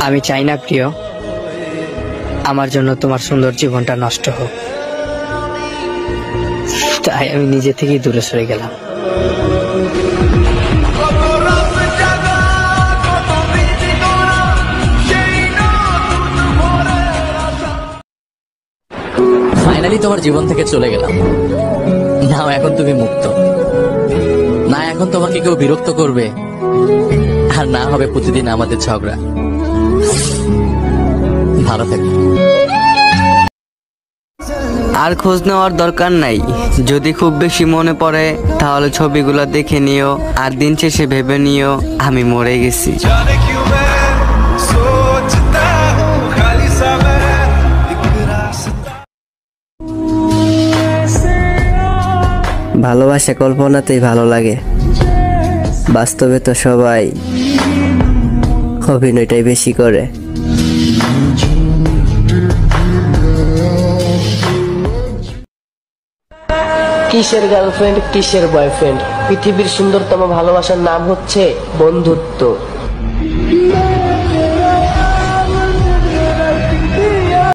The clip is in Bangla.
আমি চাই না প্রিয় আমার জন্য তোমার সুন্দর জীবনটা নষ্ট হোক, তাই আমি নিজে থেকেই দূরে সরে গেলাম। ফাইনালি তোমার জীবন থেকে চলে গেলাম। নাও এখন তুমি মুক্ত। না এখন তোমাকে কেউ বিরক্ত করবে, আর না হবে প্রতিদিন আমাদের ঝগড়া। ভালো থেকো। আর খোঁজ নেওয়ার দরকার নাই। যদি খুব বেশি মনে পড়ে তাহলে ছবিগুলো দেখে নিও, আর দিন শেষে ভেবে নিও আমি মরে গেছি। ভালোবাসা কল্পনাতেই ভালো লাগে, বাস্তবে তো সবাই অভিনয়টাই বেশি করে। কিসের গার্লফ্রেন্ড, কিসের বয়ফ্রেন্ড? পৃথিবীর সুন্দরতম ভালোবাসার নাম হচ্ছে বন্ধুত্ব।